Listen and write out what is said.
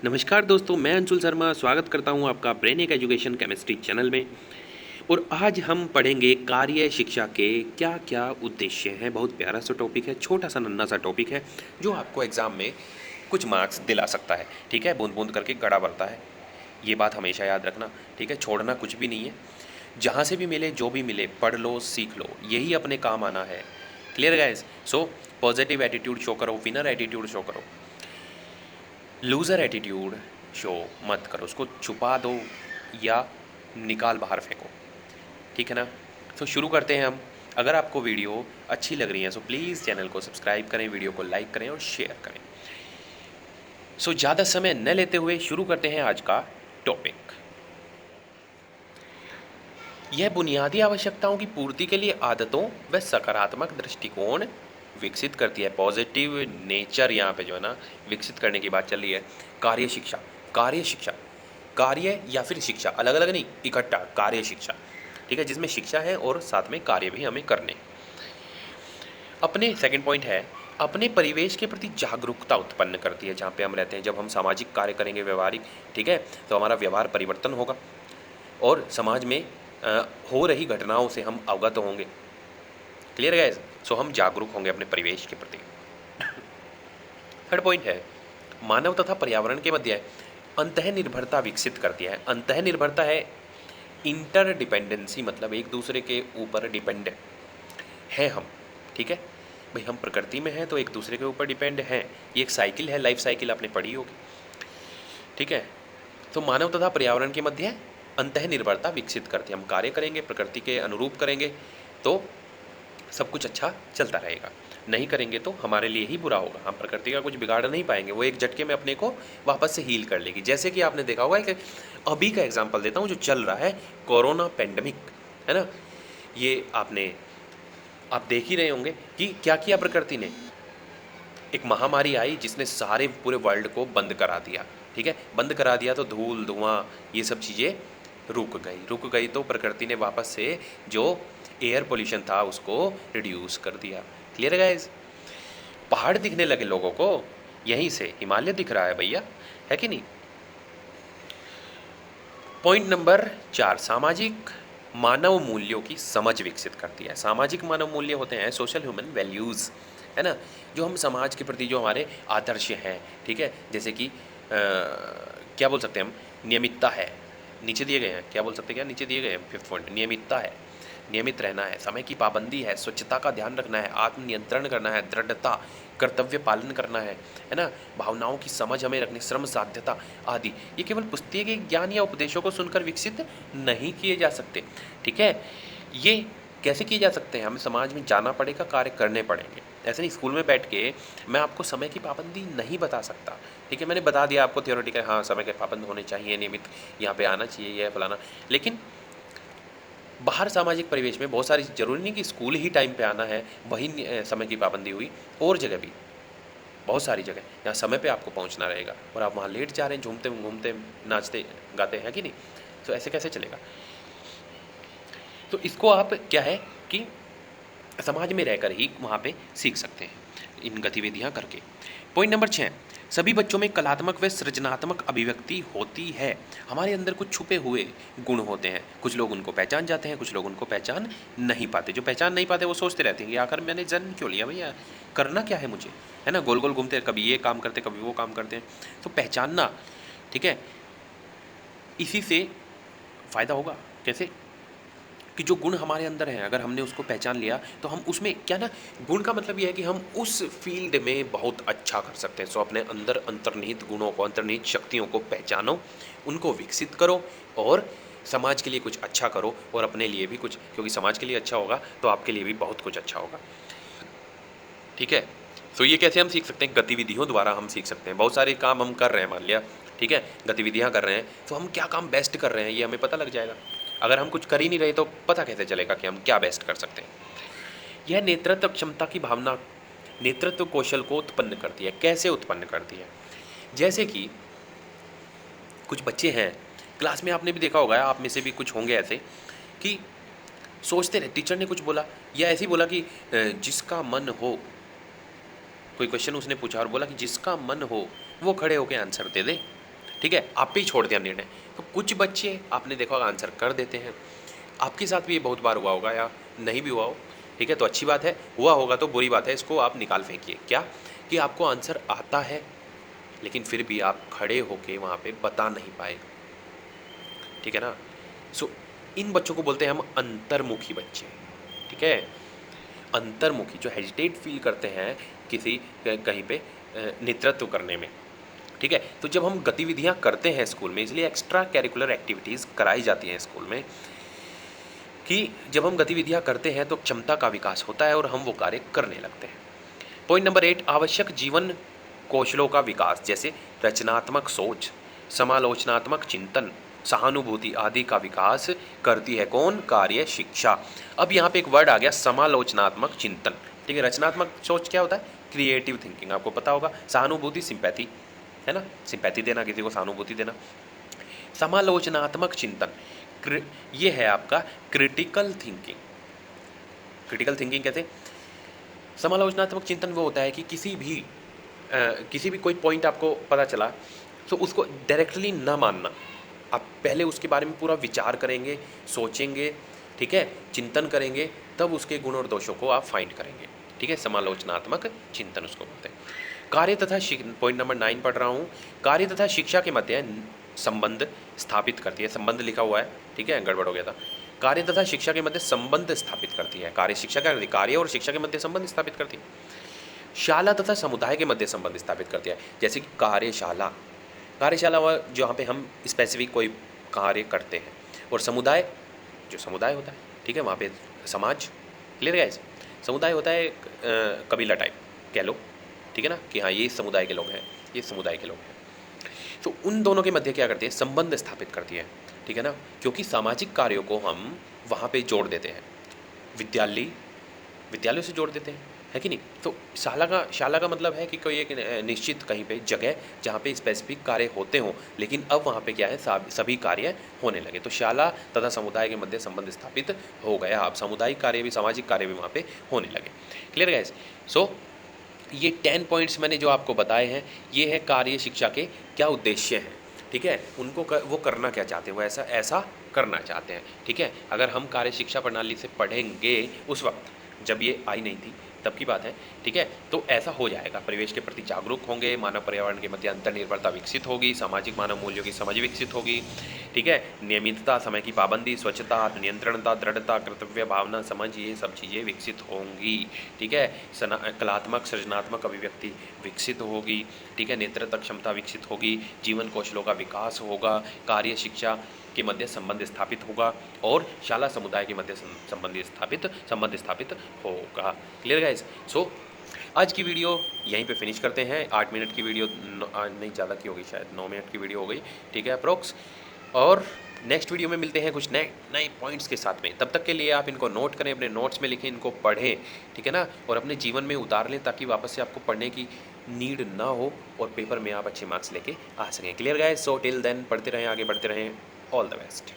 नमस्कार दोस्तों, मैं अंशुल शर्मा स्वागत करता हूं आपका ब्रेन एक एजुकेशन केमिस्ट्री चैनल में। और आज हम पढ़ेंगे कार्य शिक्षा के क्या क्या उद्देश्य हैं। बहुत प्यारा सा टॉपिक है, छोटा सा नन्हा सा टॉपिक है जो आपको एग्जाम में कुछ मार्क्स दिला सकता है। ठीक है, बूंद बूंद करके घड़ा भरता है, ये बात हमेशा याद रखना। ठीक है, छोड़ना कुछ भी नहीं है। जहाँ से भी मिले, जो भी मिले, पढ़ लो, सीख लो, यही अपने काम आना है। Clear guys? So positive attitude show करो, विनर एटीट्यूड शो करो, लूज़र एटीट्यूड शो मत करो, उसको छुपा दो या निकाल बाहर फेंको। ठीक है ना? तो शुरू करते हैं हम। अगर आपको वीडियो अच्छी लग रही है तो प्लीज़ चैनल को सब्सक्राइब करें, वीडियो को लाइक करें और शेयर करें। सो ज़्यादा समय न लेते हुए शुरू करते हैं आज का टॉपिक। यह बुनियादी आवश्यकताओं की पूर्ति के लिए आदतों व सकारात्मक दृष्टिकोण विकसित करती है। पॉजिटिव नेचर यहाँ पे जो है ना विकसित करने की बात चल रही है। कार्य शिक्षा, कार्य शिक्षा, कार्य या फिर शिक्षा, अलग अलग नहीं, इकट्ठा कार्य शिक्षा। ठीक है, जिसमें शिक्षा है और साथ में कार्य भी हमें करने। अपने सेकंड पॉइंट है, अपने परिवेश के प्रति जागरूकता उत्पन्न करती है जहाँ पे हम रहते हैं। जब हम सामाजिक कार्य करेंगे, व्यवहारिक, ठीक है, तो हमारा व्यवहार परिवर्तन होगा और समाज में हो रही घटनाओं से हम अवगत होंगे। Clear guys? सो हम जागरूक होंगे अपने परिवेश के प्रति। थर्ड पॉइंट है, मानव तथा पर्यावरण के मध्य अंतः निर्भरता विकसित करती है। अंतः निर्भरता है इंटर डिपेंडेंसी, मतलब एक दूसरे के ऊपर डिपेंड हैं हम। ठीक है भाई, हम प्रकृति में हैं तो एक दूसरे के ऊपर डिपेंड हैं। ये एक साइकिल है, लाइफ साइकिल आपने पढ़ी होगी। ठीक है, तो मानव तथा पर्यावरण के मध्य अंतः निर्भरता विकसित करती है। हम कार्य करेंगे, प्रकृति के अनुरूप करेंगे तो सब कुछ अच्छा चलता रहेगा। नहीं करेंगे तो हमारे लिए ही बुरा होगा। हम प्रकृति का कुछ बिगाड़ नहीं पाएंगे, वो एक झटके में अपने को वापस से हील कर लेगी। जैसे कि आपने देखा होगा कि अभी का एग्जांपल देता हूँ जो चल रहा है, कोरोना पेंडेमिक, है ना। ये आप देख ही रहे होंगे कि क्या किया प्रकृति ने। एक महामारी आई जिसने सारे पूरे वर्ल्ड को बंद करा दिया। ठीक है, बंद करा दिया तो धूल धुआं ये सब चीज़ें रुक गई तो प्रकृति ने वापस से जो एयर पोल्यूशन था उसको रिड्यूस कर दिया। क्लियर है गाइस? पहाड़ दिखने लगे लोगों को, यहीं से हिमालय दिख रहा है भैया, है कि नहीं। पॉइंट नंबर 4, सामाजिक मानव मूल्यों की समझ विकसित करती है। सामाजिक मानव मूल्य होते हैं सोशल ह्यूमन वैल्यूज़, है ना, जो हम समाज के प्रति जो हमारे आदर्श हैं। ठीक है, जैसे कि क्या बोल सकते हैं हम, नियमितता है, नीचे दिए गए हैं, क्या बोल सकते हैं, क्या नीचे दिए गए हैं, 5th पॉइंट, नियमितता है, नियमित रहना है, समय की पाबंदी है, स्वच्छता का ध्यान रखना है, आत्मनियंत्रण करना है, दृढ़ता, कर्तव्य पालन करना है ना, भावनाओं की समझ हमें रखनी, श्रम साध्यता आदि। ये केवल पुस्तकीय ज्ञान या उपदेशों को सुनकर विकसित नहीं किए जा सकते। ठीक है, ये कैसे किए जा सकते हैं, हमें समाज में जाना पड़ेगा, कार्य करने पड़ेंगे। ऐसे नहीं स्कूल में बैठ के मैं आपको समय की पाबंदी नहीं बता सकता। ठीक है, मैंने बता दिया आपको थियोरेटिकल, हाँ समय के पाबंद होने चाहिए, नियमित यहाँ पे आना चाहिए, यह फलाना, लेकिन बाहर सामाजिक परिवेश में बहुत सारी, जरूरी नहीं कि स्कूल ही टाइम पे आना है वही समय की पाबंदी हुई, और जगह भी बहुत सारी जगह यहाँ समय पे आपको पहुँचना रहेगा और आप वहाँ लेट जा रहे हैं, झूमते घूमते नाचते गाते हैं कि नहीं, तो ऐसे कैसे चलेगा। तो इसको आप क्या है कि समाज में रहकर ही वहाँ पे सीख सकते हैं इन गतिविधियाँ करके। पॉइंट नंबर 6, सभी बच्चों में कलात्मक व सृजनात्मक अभिव्यक्ति होती है। हमारे अंदर कुछ छुपे हुए गुण होते हैं, कुछ लोग उनको पहचान जाते हैं, कुछ लोग उनको पहचान नहीं पाते। जो पहचान नहीं पाते वो सोचते रहते हैं कि आखिर मैंने जन्म क्यों लिया भैया, करना क्या है मुझे, है ना, गोल गोल घूमते हैं, कभी ये काम करते कभी वो काम करते हैं। तो पहचानना, ठीक है, इसी से फ़ायदा होगा। कैसे कि जो गुण हमारे अंदर हैं अगर हमने उसको पहचान लिया तो हम उसमें क्या ना, गुण का मतलब ये है कि हम उस फील्ड में बहुत अच्छा कर सकते हैं। सो अपने अंदर अंतर्निहित गुणों को, अंतर्निहित शक्तियों को पहचानो, उनको विकसित करो और समाज के लिए कुछ अच्छा करो और अपने लिए भी कुछ, क्योंकि समाज के लिए अच्छा होगा तो आपके लिए भी बहुत कुछ अच्छा होगा। ठीक है, सो ये कैसे हम सीख सकते हैं, गतिविधियों द्वारा हम सीख सकते हैं। बहुत सारे काम हम कर रहे हैं, मान लिया, ठीक है, गतिविधियाँ कर रहे हैं, तो हम क्या काम बेस्ट कर रहे हैं ये हमें पता लग जाएगा। अगर हम कुछ कर ही नहीं रहे तो पता कैसे चलेगा कि हम क्या बेस्ट कर सकते हैं। यह नेतृत्व क्षमता की भावना, नेतृत्व कौशल को उत्पन्न करती है। कैसे उत्पन्न करती है, जैसे कि कुछ बच्चे हैं क्लास में, आपने भी देखा होगा, आप में से भी कुछ होंगे ऐसे कि सोचते रहे, टीचर ने कुछ बोला या ऐसे ही बोला कि जिसका मन हो, कोई क्वेश्चन उसने पूछा और बोला कि जिसका मन हो वो खड़े होकर आंसर दे दे। ठीक है, आप पे ही छोड़ दिया निर्णय। तो कुछ बच्चे आपने देखा होगा आंसर कर देते हैं, आपके साथ भी ये बहुत बार हुआ होगा या नहीं भी हुआ हो, ठीक है, तो अच्छी बात है। हुआ होगा तो बुरी बात है, इसको आप निकाल फेंकिए। क्या कि आपको आंसर आता है लेकिन फिर भी आप खड़े होके वहाँ पे बता नहीं पाए, ठीक है ना। सो इन बच्चों को बोलते हैं हम अंतर्मुखी बच्चे, ठीक है। अंतर्मुखी जो हेजिटेट फील करते हैं किसी कहीं पे नेतृत्व करने में, ठीक है। तो जब हम गतिविधियां करते हैं स्कूल में, इसलिए एक्स्ट्रा कैरिकुलर एक्टिविटीज़ कराई जाती हैं स्कूल में, कि जब हम गतिविधियां करते हैं तो क्षमता का विकास होता है और हम वो कार्य करने लगते हैं। पॉइंट नंबर 8, आवश्यक जीवन कौशलों का विकास जैसे रचनात्मक सोच, समालोचनात्मक चिंतन, सहानुभूति आदि का विकास करती है कौन? कार्य शिक्षा। अब यहाँ पे एक वर्ड आ गया समालोचनात्मक चिंतन, ठीक है। रचनात्मक सोच क्या होता है? क्रिएटिव थिंकिंग, आपको पता होगा। सहानुभूति सिंपैथी, है ना, सिंपैथी देना, किसी को सहानुभूति देना। समालोचनात्मक चिंतन ये है आपका क्रिटिकल थिंकिंग। क्रिटिकल थिंकिंग कहते हैं, समालोचनात्मक चिंतन वो होता है कि किसी भी कोई पॉइंट आपको पता चला तो उसको डायरेक्टली ना मानना, आप पहले उसके बारे में पूरा विचार करेंगे, सोचेंगे, ठीक है, चिंतन करेंगे, तब उसके गुण और दोषों को आप फाइंड करेंगे, ठीक है। समालोचनात्मक चिंतन उसको बोलते हैं। कार्य तथा पॉइंट नंबर 9 पढ़ रहा हूँ। कार्य तथा शिक्षा के मध्य संबंध स्थापित करती है। संबंध लिखा हुआ है, ठीक है, गड़बड़ हो गया था। कार्य तथा शिक्षा के मध्य संबंध स्थापित करती है। कार्य शिक्षा क्या करती है? कार्य और शिक्षा के मध्य संबंध स्थापित करती है। शाला तथा समुदाय के मध्य संबंध स्थापित करती है, जैसे कि कार्यशाला। कार्यशाला जहाँ पे हम स्पेसिफिक कोई कार्य करते हैं, और समुदाय जो समुदाय होता है, ठीक है, वहाँ पे समाज। Clear guys? समुदाय होता है कबीला टाइप कह लो, ठीक है ना, कि हाँ ये समुदाय के लोग हैं, ये समुदाय के लोग हैं। तो उन दोनों के मध्य क्या करती है? संबंध स्थापित करती है, ठीक है ना, क्योंकि सामाजिक कार्यों को हम वहाँ पे जोड़ देते हैं। विद्यालयों से जोड़ देते हैं, है कि नहीं। तो शाला का मतलब है कि कोई एक निश्चित कहीं पे जगह जहाँ पे स्पेसिफिक कार्य होते हों, लेकिन अब वहाँ पे क्या है, सभी कार्य होने लगे। तो शाला तथा समुदाय के मध्य संबंध स्थापित हो गया। अब सामुदायिक कार्य भी, सामाजिक कार्य भी वहाँ पे होने लगे। Clear guys? सो ये 10 पॉइंट्स मैंने जो आपको बताए हैं, ये है कार्य शिक्षा के क्या उद्देश्य हैं, ठीक है। उनको वो करना क्या चाहते हैं, वो ऐसा करना चाहते हैं, ठीक है। अगर हम कार्य शिक्षा प्रणाली से पढ़ेंगे, उस वक्त जब ये आई नहीं थी तब की बात है, ठीक है, तो ऐसा हो जाएगा। परिवेश के प्रति जागरूक होंगे, मानव पर्यावरण के मध्य अंतर्निर्भरता विकसित होगी, सामाजिक मानव मूल्यों की समझ विकसित होगी, ठीक है। नियमितता, समय की पाबंदी, स्वच्छता, नियंत्रणता, दृढ़ता, कर्तव्य भावना, समझ, ये सब चीज़ें विकसित होंगी, ठीक है। कलात्मक सृजनात्मक अभिव्यक्ति विकसित होगी, ठीक है। नेतृत्व क्षमता विकसित होगी, जीवन कौशलों का विकास होगा, कार्य शिक्षा के मध्य संबंध स्थापित होगा, और शाला समुदाय के मध्य संबंध स्थापित होगा। Clear guys? सो आज की वीडियो यहीं पे फिनिश करते हैं। 8 मिनट की वीडियो नहीं, ज़्यादा की होगी शायद, 9 मिनट की वीडियो हो गई, ठीक है, अप्रोक्स। और नेक्स्ट वीडियो में मिलते हैं कुछ नए पॉइंट्स के साथ में। तब तक के लिए आप इनको नोट करें, अपने नोट्स में लिखें, इनको पढ़ें, ठीक है ना, और अपने जीवन में उतार लें, ताकि वापस से आपको पढ़ने की नीड ना हो और पेपर में आप अच्छे मार्क्स लेके आ सकें। Clear guys? So till then पढ़ते रहें, आगे बढ़ते रहें। All the best.